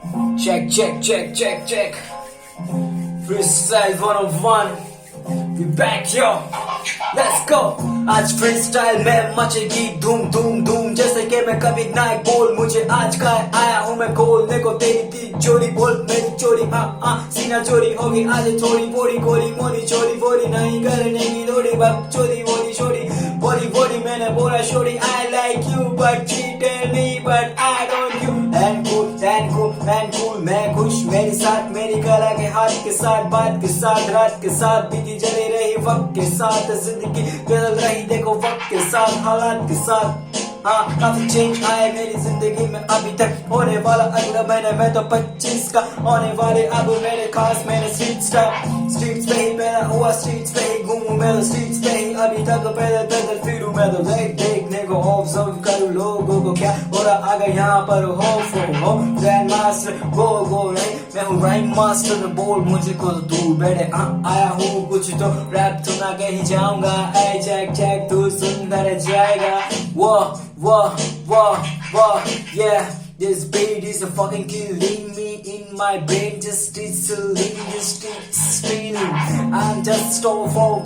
Check, check, check, check, check. Freestyle 101. We back yo. Let's go. आज freestyle में मचेगी धूम धूम धूम, जैसे कि मैं कभी नायक बोल। मुझे आज का आया हूँ मैं खोलने को तेरी तिजोरी, बोल मेरी चोरी। सीना चोरी होगी आज थोड़ी बोरी कोरी मोरी चोरी बोरी नहीं करने की थोड़ी बक चोरी बोरी छोड़ी बोरी बोरी। मैंने बोला छोड़ी I like you but cheated me but I don't you। and cool मैं खुश मेरी साथ मेरी कला के हाथ के साथ बात के साथ रात के साथ बीती चली रही वक्त के साथ जिंदगी बदल रही देखो वक्त के साथ हालात के साथ। हाँ काफी चेंज आए मेरी जिंदगी में अभी तक, होने वाला अगला महीने में तो 25 का होने वाले अब मेरे खास। मैंने स्ट्रीट्स पे ही पैदा हुआ, स्ट्रीट्स पे ही घूमूं मैं तो स्ट्रीट्स पे ही अभी तक पैदल फिरूं मैं तो देखने को ऑब्जर्व करूं लोगों को क्या हो रहा आगे यहाँ पर। हो ग्रैंड मास्टर गो नहीं मैं हूँ राइम मास्टर, बोल मुझे को तो दूर बैठे आया हूँ कुछ तो रैप सुना के ही जाऊंगा। ऐ चेक तू सुंदर जाएगा। Whoa, yeah. This beat is fucking killing me in my brain. Just streaming. I'm just go for.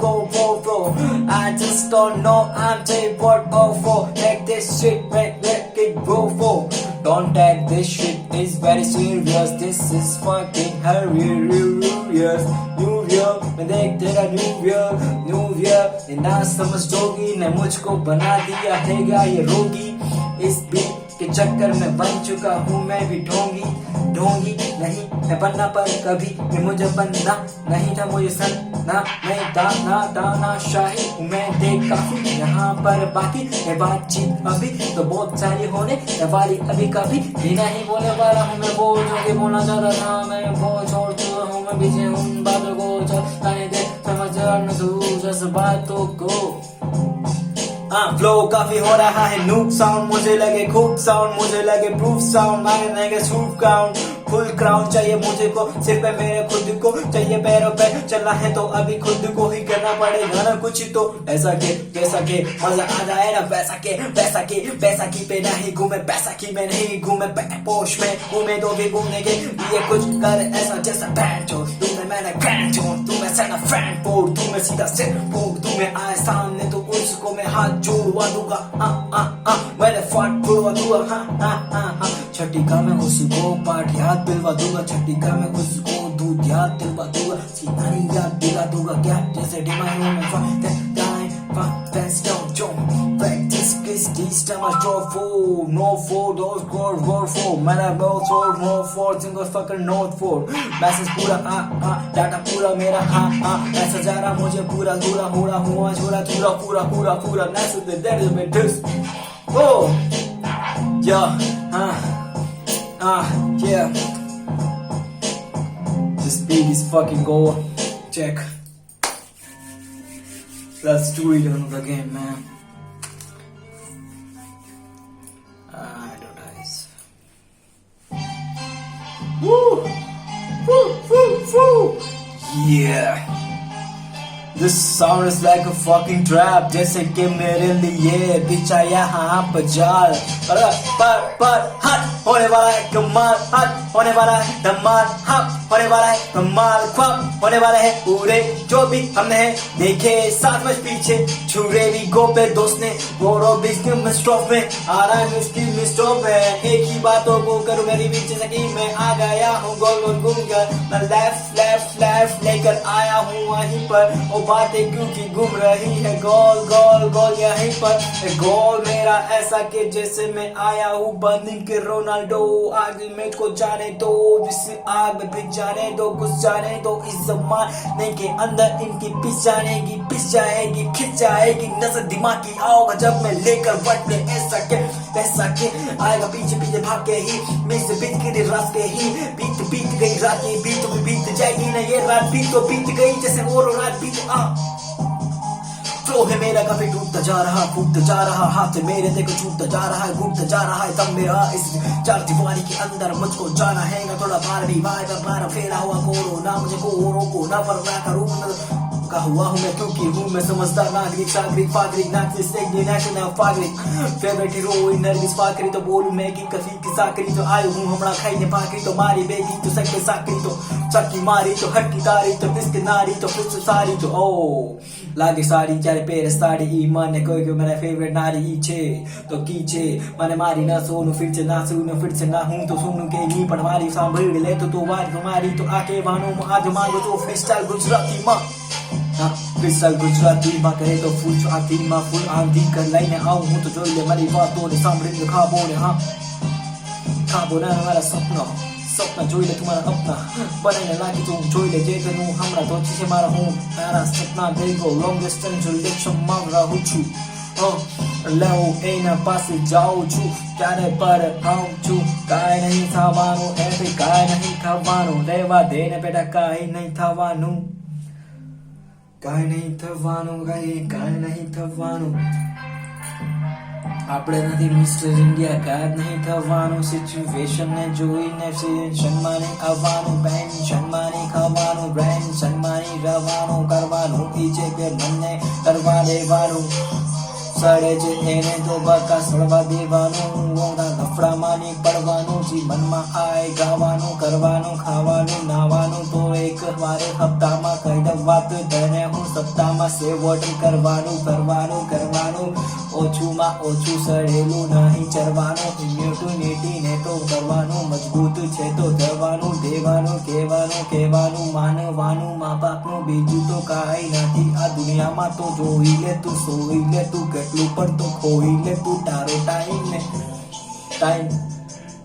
I just don't know. I'm taking what for. Take this shit, let it go for. Don't take this shit. It's very serious. This is fucking hilarious. New Year, मैं देख तेरा New Year. ये ना समझ जोगी ने मुझको बना दिया है क्या ये रोगी। इस बीट के चक्कर में बन चुका हूँ मैं भी ढोंगी नहीं मैं बनना पर कभी मैं मुझे बनना नहीं था। मुझे सनना नहीं दाना शाही हूँ मैं देख काफी यहाँ पर बाकी मैं बातचीत अभी तो बहुत सारी होने वाली अभी कभी भी नहीं बोलने वाला हूँ मैं वो जो कि बोलना चाहता था। मैं वो छोड़ चुका हूँ मैं पीछे उन बातों को चलने दे समझ तू जज्बातों को। फ्लो काफी हो रहा है नूक साउंड मुझे लगे खूब साउंड मुझे लगे प्रूफ साउंड मारे नहीं सूप काउंट फुल क्राउन चाहिए मुझे को सिर पे मेरे खुद को चाहिए पैरों पे चलना है तो अभी खुद को ही करना पड़ेगा ना कुछ तो ऐसा के जैसा के मजा आ जाए ना पैसा की पे नहीं घूमे पैसा की में नहीं घूमे पोश में घूमे तो भी घूमने के लिए कुछ कर ऐसा जैसा बैंड हो तुम्हें मैंने ग्रैंड हो तुम्हें सेना फ्रैंड पोर तुम्हें सीधा सेट पोर तुम्हें आए सामने तो उसको मैं हाथ जोड़वा दूंगा मैंने फाट जोड़वा दूंगा। छठी का मैं उसको पाठ याद दिलवा दूंगा, छठी का मैं उसको दूध याद दिलवा दूंगा, सीनानी याद दिला दूंगा क्या जैसे डिमांड में This time I draw four, no four, those four, man I blow four, no four, single fucking note four, message पूरा डाटा पूरा मेरा ऐसा जा रहा मुझे पूरा हुआ छोरा पूरा मैसेज दे दे में this yeah yeah this beat is fucking gold. Check, let's do it another game man. Woo! Yeah. This sound is like a fucking trap, जैसे कि मेरे लिए बिछाया यहाँ पर जाल पर हट होने वाला है कमाल, हट होने वाला है धमाल, हट होने वाला है कमाल, ख्वाब होने वाला है पूरे जो भी हमने देखे साथ में पीछे छुरे भी गोपे दोस्त ने बोरो बिस्किट में स्टॉप में आ रहा है बिस्किट में स्टॉप में एक ही बातों को करूँ मेरी बीच जैसा कि मैं आ गया हूँ गोल घूम कर मैं लेफ्ट लेकर आया हूँ वहीं पर वो बातें क्योंकि घूम रही है गोल यहीं पर गोल मेरा ऐसा कि जैसे मैं आया हूँ बनिंग के रोनाल्डो आग में को जाने दो जिससे आग में पिस जाने दो घुस जाने दो इस जमाने के अंदर इनकी पिस जाएगी खिंच जाएगी नजर दिमाग की आओगा जब मैं लेकर बटने ऐसा के आएगा पीछे भाग के ही मिस बीत के रात के ही बीत गई रात की बीत भी बीत जाएगी ना ये रात बीत गई जैसे और रात बीत फ्लो है मेरा काफी टूटता जा रहा हाथ मेरे देखो छूटता जा रहा है घूमता जा रहा है तब मेरा इस चार दीवारी के अंदर मुझको जाना है ना थोड़ा बार भी बार फेरा हुआ कोरो ना मुझे को रोको ना पर मैं करूँ चुका हुआ हूँ मैं, क्योंकि हूँ मैं समझदार नागरिक, सागरिक फागरिक नागरिक नेशनल फागरिक, फेवरेट हीरोइन नरगिस फाकरी तो बोलूं मैं कि कफी की साकरी तो आयो हूँ हमણાં ખાઈને ભાખરી તો મારી બેગી તો સકે સાકરી તો ચકી મારી તો હટકી તારી તો પિસ્ક નારી તો પિસ્ક સારી તો ઓ લાગે સારી જ્યારે પહેરે સાડી ઈ મને કોઈ કે મારા ફેવરેટ નારી ઈ છે તો કી છે મને મારી ના સોનું ફિટ છે ના સોનું ફિટ છે ના હું તો સોનું કે ઈ પણ મારી સાંભળી લે તો વાત મારી તો આ કહેવાનું આજ માંગુ તો ફ્રીસ્ટાઇલ ગુજરાતીમાં ફ્રીસ્ટાઇલ ગુજરાતીમાં કહે તો ફૂલ આંધીમાં ફૂલ આંધી કર લઈને આવું હું તો જોઈ લે મારી વાતોને સાંભળીને ખાબો ને હા ખાબો ના મારા સપના જોઈ લે તું મારા અપના બનાવીને નાખી તું જોઈ લે જે હું હમણાં તો છે મારા હું મારા સપના થઈ ગયો લોંગ ડિસ્ટન્સ રિલેશનમાં રહું છું લઉં એના પાસે જાઉં છું ક્યારે પર આવું છું કાંઈ નહીં થવાનું એ કાંઈ નહીં ખાવાનું રહેવા દે ને બેટા કાંઈ નહીં થવાનું કાંઈ નહીં થવાનું કાંઈ નહીં થવાનું આપણે નથી મિસ્ટર ઇન્ડિયા કાંઈ નહીં થવાનું સિચ્યુએશન ને જોઈને ટેન્શનમાં નહીં આવવાનું પેન્શનમાં નહીં ખાવાનું ટેન્શનમાં નહીં રહેવાનું કરવાનું ઈ છે કે મને કરવા દેવાનું સડે છે એને તો બકા સડવા દેવાનું લફડામાં નહીં પડવાનું જીવનમાં આય ગાવાનું કરવાનું ખાવાનું નાવાનું તો એક વારે હપ્તામાં કહી દઉં વાત તને હું સપ્તાહમાં સેવોટ કરવાનું ઓછુંમાં ઓછું સડેલું નહીં ચરવાનું ઇમ્યુનિટી ને તો કરવાનું મજબૂત છે તો જવાનું દેવાનું કહેવાનું માનવાનું મા બાપનું બીજું તો કાંઈ નથી આ દુનિયામાં તો જોઈ લે તું સોઈ લે તું કેટલું પણ તો ખોઈ લે તું તારો time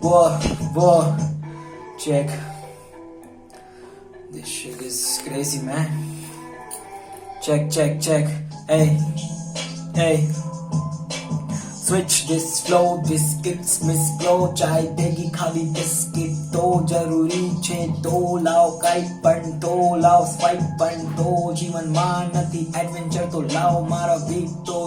Whoa, check. This shit is crazy, man. Check. Hey. Switch this flow, biscuits miss flow. Chai begi ખાલી બિસ્કિટ તો જરૂરી છે તો લાવ કઈ પણ તો લાવ ફાઈટ પણ તો જીવનમાં નથી એડવેન્ચર તો લાવ મારો બીટ તો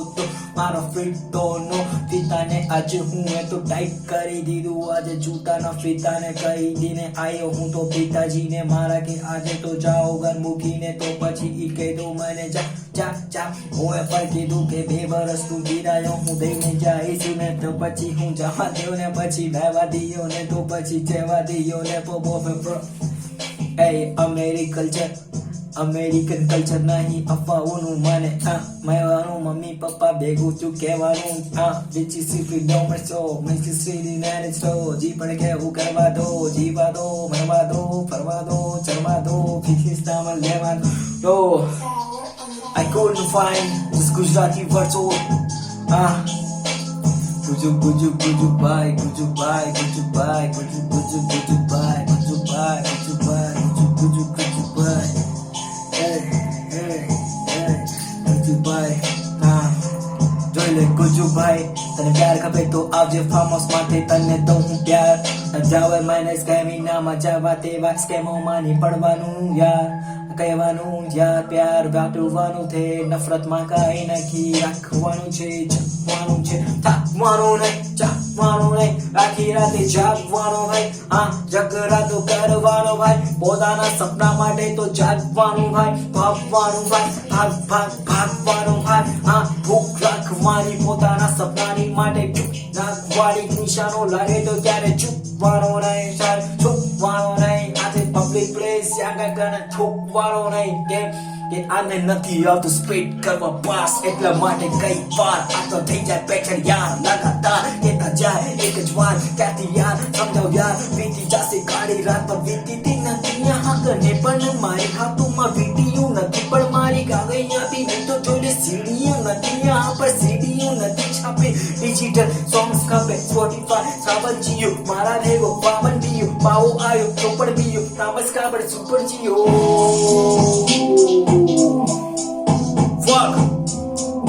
મારો ફિટ તો નો પિતાને આજે હું એ તો ટાઈટ કરી દીધું આજે જૂતાના ફિતાને કહી દઈને આયો હું તો પિતાજીને મારા કે આજે તો જાઓ ઘર મૂકીને તો પછી ઈ કીધું મને જા હું એ પણ કીધું કે 2 વર્ષ તું જીરાયો હું દઈને જઈશ ને તો પછી હું જવા દઉં ને પછી રહેવા દઈયો ને તો પછી જવા દઈયો ને અમેરિકન કલ્ચર નહીં અફવાઓનું મને મેવાનું મમ્મી પપ્પા ભેગું તું કહેવાનું બીજી સીફી ડોમર છો મિસી સીડી ને છો જી પણ કેવું કરવા દો જીવા દો મરવા દો ફરવા દો ચરવા દો ફિક્સિસ્તામાં લેવા દો I couldn't find this Gujarati word so Guju bye જોઈ લે ગુજુભાઈ તને પ્યાર ખપે તો આવજે ફાર્મ હાઉસ માટે તને તો હું પ્યાર જાવે મને સ્કેમિનામાં જવા તેવા સ્કેમોમાં નહીં પડવાનું યાર કહેવાનું યાર પ્યાર વાટવાનું છે નફરતમાં કાંઈ નથી રાખવાનું છે જપવાનું છે થાકવાનું નહીં આખી રાતે જાગવાનું ભાઈ જગરાતો કરવાનો ભાઈ પોતાના સપના માટે તો જાગવાનું ભાઈ ભાગવાનું ભાઈ ભાગવાનું ભાઈ ભૂખ રાખવાની પોતાના સપનાની માટે નાખવાળી નિશાનો લાગે તો ત્યારે ચૂકવાનો નહીં છૂપવાનો નહીં આજે પબ્લિક પ્લેસ આગળ થૂકવાનો નહીં કેમ કે આને નથી આવતું સ્પીડ કરવા પાસ એટલા માટે કઈ વાર આ તો થઈ જાય પેચર યાર લગાતાર કેતા જાય એક જ વાર ક્યાંથી યાર સમજાવ યાર વીતી જશે કાળી રાત પર વીતી નથી આગળ ને પણ મારી ખાતુમાં વીટીયું નથી પણ મારી કાગળિયાથી નહીં તો જોડે સીડીયું નથી આ પર સીડીયું નથી છાપે ડિજિટલ સોંગ્સ ખપે સ્પોટીફાય સાવલ જીયો મારા ભેગો પાવન બીયો પાવો આયો ચોપડ બીયો નમસ્કાર બડ સુપર જીયો Fuck!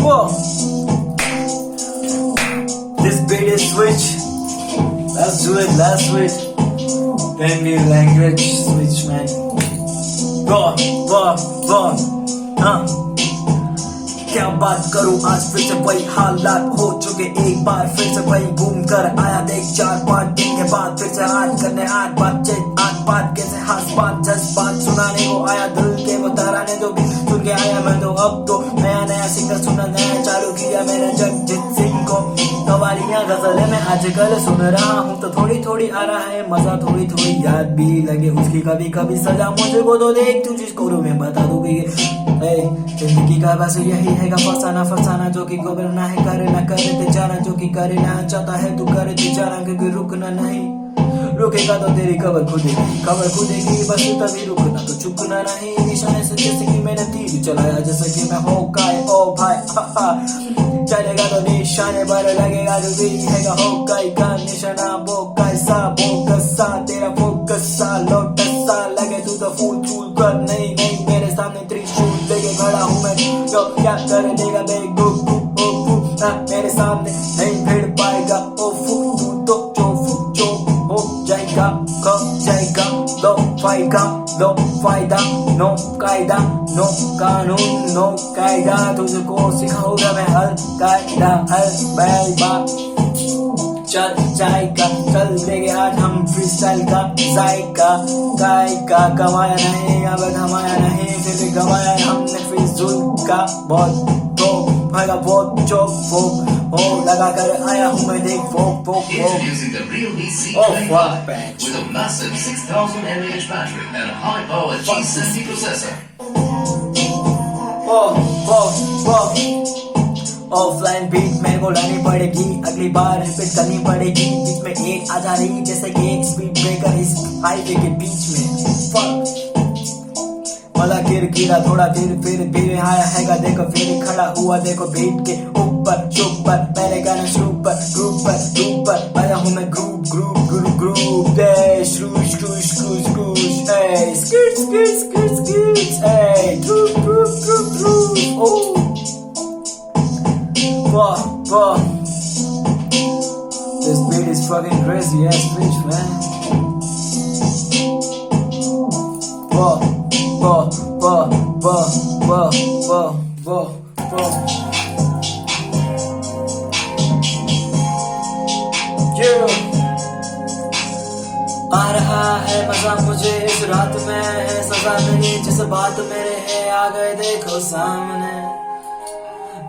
Whoa! This beat is switch. Let's do it. Then we language switch, man. Raw. क्या बात करूं आज फिर से वही हालात हो चुके एक बार फिर से वही घूम कर आया देख 4-5 दिन के बाद फिर से आज करने 8 बात कैसे हाथ बात जज्बात सुनाने को आया दिल के वो तराने जो भी के आया मैं तो अब तो नया नया सिंगर सुनना नया चालू किया मैंने जगजीत सिंह को। कवालियां गजलें मैं आजकल सुन रहा हूँ तो थोड़ी थोड़ी आ रहा है मजा, थोड़ी थोड़ी याद भी लगे उसकी कभी कभी सजा मुझे को तो देख तू जिसको रो मैं बता दूँ जिंदगी का बस यही है फसाना फसाना जो कि घबराना है करे ना करे जाना जो कि करे ना चाहता है तू करे जाना क्योंकि रुकना नहीं, रुकेगा तो तेरी खबर खुदेगी बस तभी रुकना तो चुकना नहीं। निशाने से जैसे कि मैंने तीर चलाया जैसे कि मैं होकाई ओ भाई चलेगा तो निशाने पर लगेगा जो भी है होकाई का निशाना बोकाई सा बोकसा तेरा फोकसा लोटसा लगे तू तो फूल फूल कर नहीं नहीं मेरे सामने त्रिशूल लेके खड़ा हूँ मैं तो क्या कर देगा बेगू मेरे सामने नहीं भिड़ पाएगा ओ फू तू तो जो हो जाएगा कब जाएगा लो फायदा नो कायदा नो कानून नो कायदा तुझको सिखाऊंगा मैं हर कायदा हर बैबा चल जाएगा चल देंगे आज हम फ्रीस्टाइल का जायका गायका कमाया नहीं अब कमाया नहीं फिर भी गवाया हमने फिजूल का बहुत तो भागा बहुत चौक फोक हो लगा कर आया हूँ मैं देख फोक फोक Introducing the Realme C29 with a massive 6000 mAh battery and a high-powered G70 processor. Offline beat मेरे को लानी पड़ेगी अगली बार रिपीट करनी पड़ेगी बीच में एक आ जा रही जैसे कि एक स्पीड ब्रेकर इस हाईवे के बीच में मला गिरा थोड़ा फिर आया हैगा देखो फिर खड़ा हुआ देखो बीट के ऊपर सुपर पहले गाना सुपर आया हूँ मैं group श्रूश Wow. This beat is fucking crazy ass bitch, man. Wow. Yeah. आ रहा है मजा मुझे इस रात में है सजा नहीं जिस बात मेरे है आ गए देखो सामने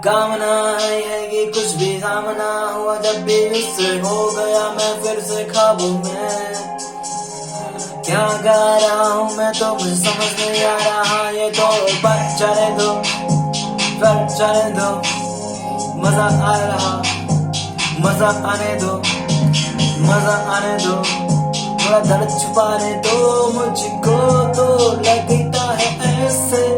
कामना है कि कुछ भी सामना हुआ जब भी उससे हो गया मैं फिर से ख्वाबों में क्या गा रहा हूँ मैं तो मुझे समझ नहीं आ रहा ये तो पर चले दो मजा आ रहा मजा आने दो थोड़ा दर्द छुपाने दो मुझको तो लगता है ऐसे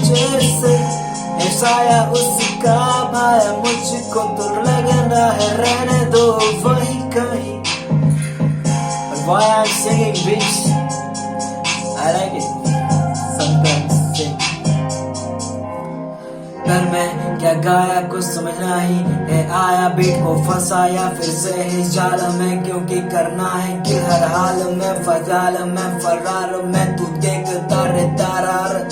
जैसे साया उसका भाया मुझको तो लगना है रहने दो वही कहीं Why I'm singing bitch I like it sometimes sing पर मैं क्या गाया कुछ समझना ही है आया बीट को फंसाया फिर से इस जाल में क्योंकि करना है कि हर हाल में फजाल में फरार में तू देखता रे तारार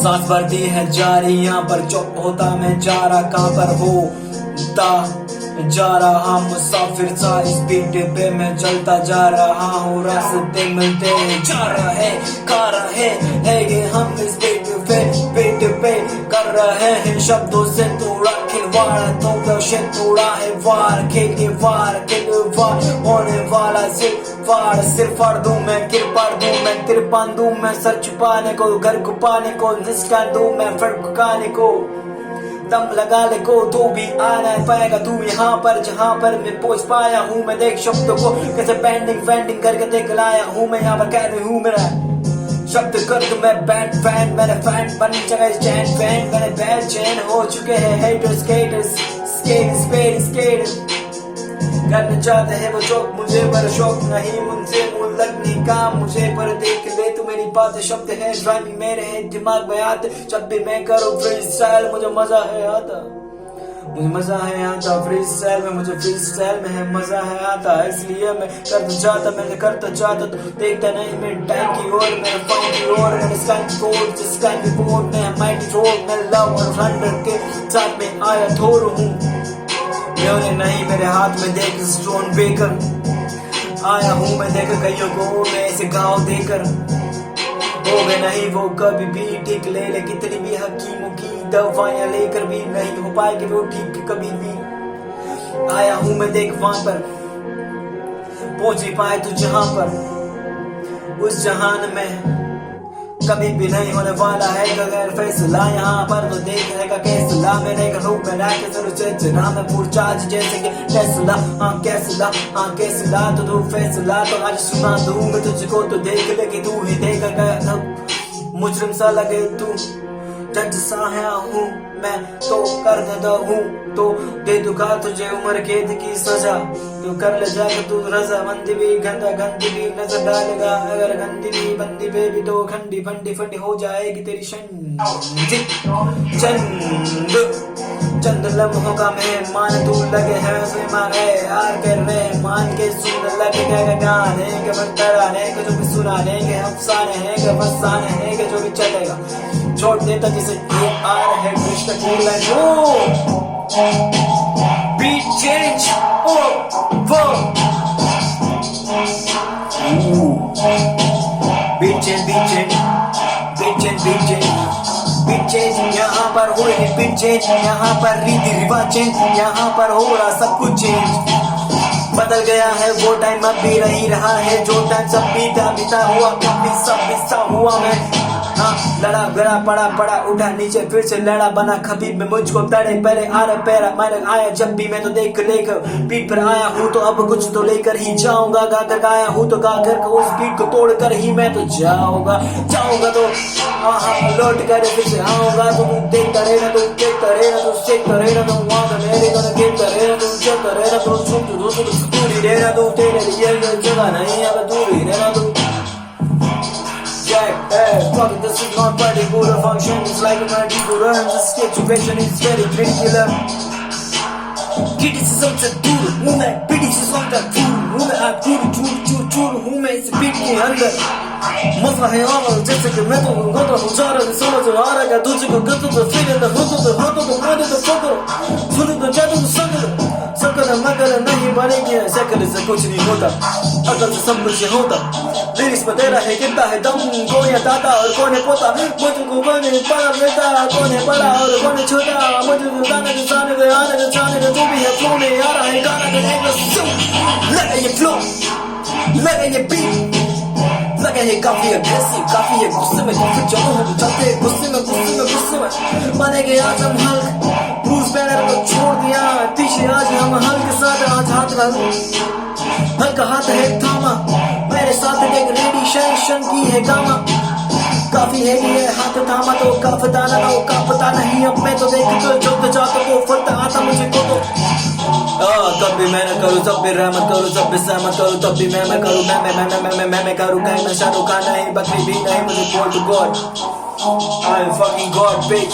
सांस भरती है जारी यहाँ पर चुप होता मैं जा रहा कहाँ पर होता जा रहा मुसाफिर सा इस बीट पे मैं चलता जा रहा हूँ रास्ते मिलते जा रहे कि हम इस बीट पे कर रहे हैं शब्दों से तोड़ा खिलवाड़ तो से तोड़ा है वार खेल के वार होने वाला सिर्फ फाड़ दूं मैं तिरपान दूं मैं सर छुपाने को घर छुपाने को निष्कान दूं मैं फड़काने को दम लगा ले को तो भी आ नहीं पाएगा तू यहाँ पर जहाँ पर मैं पहुंच पाया हूँ मैं देख शब्दों को कैसे पेंडिंग करके देख लाया हूँ मैं यहाँ पर कह रही हूँ मेरा शब्द कर तो मैं बैंड फैन मैंने फैन बन जगह स्टैंड फैन मैंने बैड चैन हो चुके हैं हेटर्स स्केटर्स करना चाहते हैं वो जोक मुझे पर शौक नहीं मुझसे मुंह लगने का मुझे पर देख ले तू मेरी बात शब्द है ड्राइविंग मेरे है दिमाग में आते जब भी मैं करूँ फ्री स्टाइल मुझे मजा है आता फ्री स्टाइल में मुझे फ्री स्टाइल में है मजा है आता इसलिए मैं करता चाहता तो देखता नहीं मैं टाइम की ओर मेरे फाउंड की ओर मेरे स्काई की बोर्ड में माइटी रोड में लव और थंडर के साथ में आया थोर हूँ नहीं मेरे हाथ में देख स्टोन बेकर आया हूँ मैं देख कईयों को मैं इसे गाँव देकर होगे नहीं वो कभी भी ठीक, ले कितनी भी हकीमों की दवाइयां लेकर भी नहीं हो पाएगी वो ठीक कभी भी। आया हूं मैं देख वहां पर, पहुंच ही पाए तू जहां पर, उस जहान में कभी भी नहीं होने वाला है अगर फैसला यहाँ पर तो देखने का कैसला, मेरे रूप में लाके जरूर चेतना में पूर चार्ज जैसे कि टेस्ला। हाँ कैसला तो तू फैसला तो आज सुना दूं मैं तुझको, तो देख ले कि तू ही देखेगा मुजरिम सा लगे तू, जज सा है हूँ मैं तो कर देता हूँ, तो दे दूंगा तुझे उम्र कैद की सजा, तू कर ले जाकर तू रजा मंदी भी गंदी भी नजर डालेगा, अगर गंदी भी बंदी पे भी तो खंडी फंडी हो जाएगी तेरी चंद लम्हों का मेहमान तू लगे है मारे यार कर रहे मान के सुन लगे गाने के तराने के जो भी सुनाने के अफसाने हैं के फसाने हैं के जो भी चलेगा छोड़ देता जिसे ये आ रहे कृष्ण की line beat change beat change यहाँ पर हो रही बीट चेंज, यहाँ पर रीति रिवाज चेंज, यहाँ पर हो रहा सब कुछ चेंज, बदल गया है वो टाइम अब भी नहीं रहा है जो टाइम सब बीता हुआ कभी सब बिस्ता हुआ मैं। हाँ लड़ा गड़ा पड़ा उठा नीचे फिर से लड़ा बना खबीब में मुझको तड़े पहले आ रहे पैरा मैंने आया जब भी मैं तो देख लेकर पीठ पर आया हूँ तो अब कुछ तो लेकर ही जाऊंगा, गाकर आया हूँ तो गाकर उस पीठ को तोड़ कर ही मैं तो जाऊंगा तो लौट कर फिर से आऊंगा, तो तू देखता रहना तू देखता रहना तू सीखता रहना तू वहाँ का मेरे को देखता रहना तू चलता रहना तू सुन दूरी रहना तू तेरे लिए जगह नहीं अब दूरी रहना तू। Fuck it, this is not particular function, it's like a particular and the situation is very particular. Criticism से दूर हूँ मैं, criticism का दूर हूँ मैं, आप चूर हूँ मैं इस बीट के अंदर, मसला है और जैसे कि मैं तो गतो हूँ जा रहा समझ आ रहा है तुझको गतो तो फिर तो होतो तो मोदे तो फकरो सुनो तो जादू तो सकल मगर नहीं बनेगी शक्ल से कुछ नहीं होता, अकल से सब कुछ होता, लिरिक्स में तेरा है कितना है दम, कौन है दाता और कौन है पोता, मुझको कौन है बड़ा बेटा कौन है बड़ा और कौन है छोटा, मुझको गाने के साने के आने के जाने के जो भी है फ्लो में आ रहा है गाना के लगा ये फ्लो लगा ये बीट लगा ये काफी अग्रेसिव काफी है गुस्से में काफी चलो हम चलते गुस्से में बनेंगे आज हम हल्क ब्रूस बैनर को छोड़ दिया पीछे आज हम हल्क के साथ आज हल्का हाथ है थामा मेरे साथ एक रेडिएशन की है गामा काफी है ये हाथ थामा तो काफता नहीं अब मैं तो देख तो जाता को फलता आता मुझे को तो तब भी मैं न करूँ तब भी रहमत करूँ तब भी सहमत करूँ तब भी मैं करूँ मैं करूँ कहीं मैं शाहरुख खान नहीं बकरी भी नहीं मुझे god to god I am fucking god bitch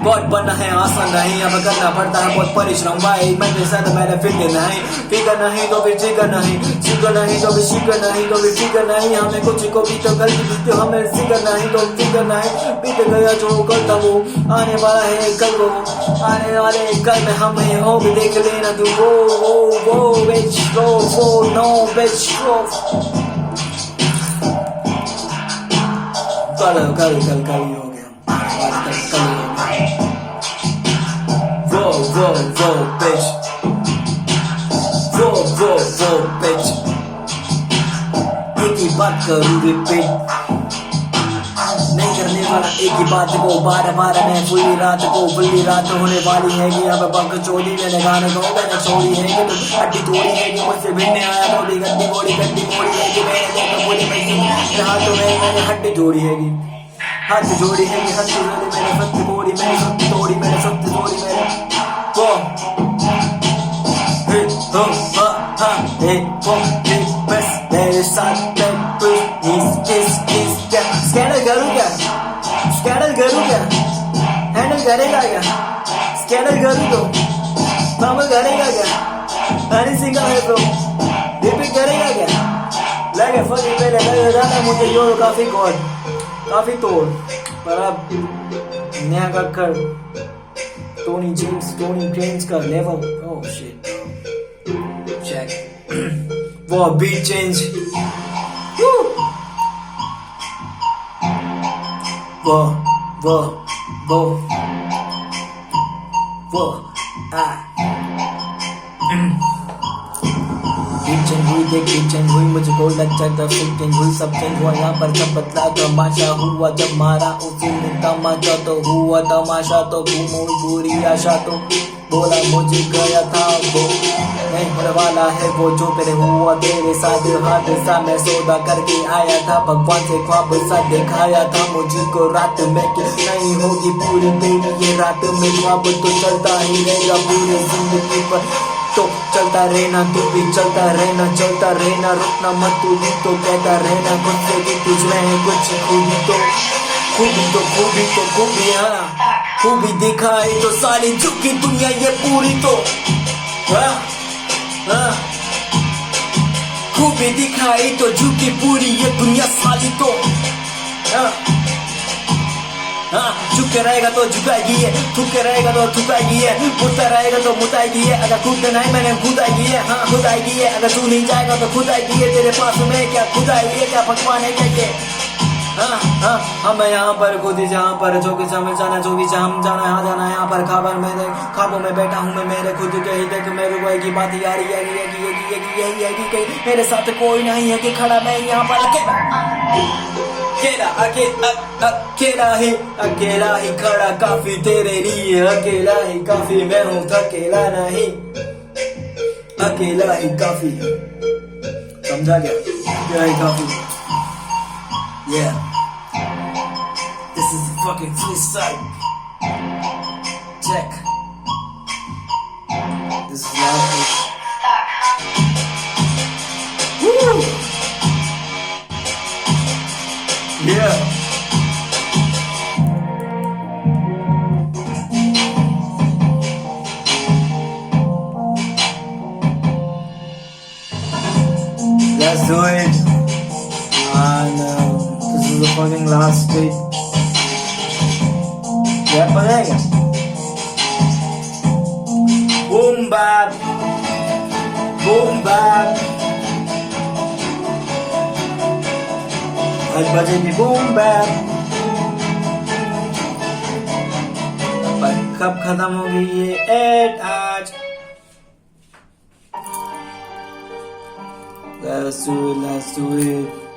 god बनना है आसान नहीं अब करना पड़ता है बहुत परिश्रम भाई मेरे साथ मेरा फिक्र नहीं तो फिर जिक्र नहीं तो भी शिकर नहीं तो भी फिक्र नहीं हमें कुछ को भी तो गलती भी तो हमें जिक्र नहीं तो फिक्र नहीं बीत गया जो करता वो आने वाला है कल वो आने वाले कल में हम हैं हो भी देख लेना तू वो बिच वो नो बिच वो कल हो गया कल Whoa, bitch. Whoa, bitch. एक ही बात करूँ रिपीट नहीं करने वाला एक ही बात को बार मैं पूरी रात होने वाली है कि अब पंख चोरी मैंने गाने को मैंने छोड़ी है कि तुम हड्डी तोड़ी है कि मुझसे भिड़ने आया थोड़ी गड्डी मोड़ी है कि मैंने देखा बोली पैसे हाथों में मैंने हड्डी जोड़ी है कि हाथ जोड़ी है कि हड्डी जोड़ी मैंने सत्य तोड़ी मैंने सत्य तोड़ी मैंने बस मेरे साथ स्कैनर करूँ क्या हैंडल करेगा क्या स्कैनर करूँ तो पावर करेगा क्या हनी सिंह का है तो रिपीट करेगा क्या लगे फर्क पहले लगे जाना मुझे यो काफी तोड़ पर अब नया कक्कर टोनी जेम्स का लेवल ओह शिट चेक वो बीट चेंज वो वो वो वो चेंज हुई देख चेंज हुई मुझको लग जाता फिर चेंज हुई सब चेंज हुआ यहाँ पर सब बदला तमाशा हुआ जब मारा उसी ने तमाशा तो हुआ तमाशा तो घूमो बुरी आशा तो बोला मुझे गया था वो नहीं होने वाला है वो जो तेरे हुआ तेरे साथ हादसा मैं सौदा करके आया था भगवान से ख्वाब सा दिखाया था मुझको रात में कि नहीं होगी पूरी मेरी ये रात में ख्वाब तो चलता ही रहेगा पूरी जिंदगी पर तो चलता रहना तू भी चलता रहना रुकना मत तू भी तो कहता रहना खुद से कि तुझ में है कुछ खूबी हाँ खूबी दिखाई तो सारी झुकी दुनिया ये पूरी तो हाँ हाँ खूबी दिखाई तो झुकी पूरी ये दुनिया सारी तो हाँ हाँ झुके रहेगा तो झुकाएगी है थूके रहेगा तो थुकाएगी है मुद्दा रहेगा तो मुताएगी है अगर खुद नहीं मैंने खुद आएगी है हाँ खुद आएगी है अगर तू नहीं जाएगा तो खुद आएगी है तेरे पास में क्या खुद आएगी है क्या भगवान है क्या ये हाँ मैं यहाँ पर खुद ही जहाँ पर जो कि समझ जाना जो भी हम जाना यहाँ जाना यहाँ पर खबर मेरे ख्वाबों में बैठा हूँ मैं मेरे खुद के ही देख मेरे को की बात आ रही है कि मेरे साथ कोई नहीं है कि खड़ा मैं यहाँ पर अकेला ही खड़ा काफी तेरे लिए अकेला ही काफी मैं हूँ थकेला नहीं अकेला ही काफी समझा क्या अकेला ही काफी Yeah, this is a fucking freestyle. Check. This is loud. Woo! Yeah. Let's do it. This is the fucking last beat. याद हो जाएगा boom bap आज बजेगी boom bap पर कब खत्म होगी ये एड आज let's do it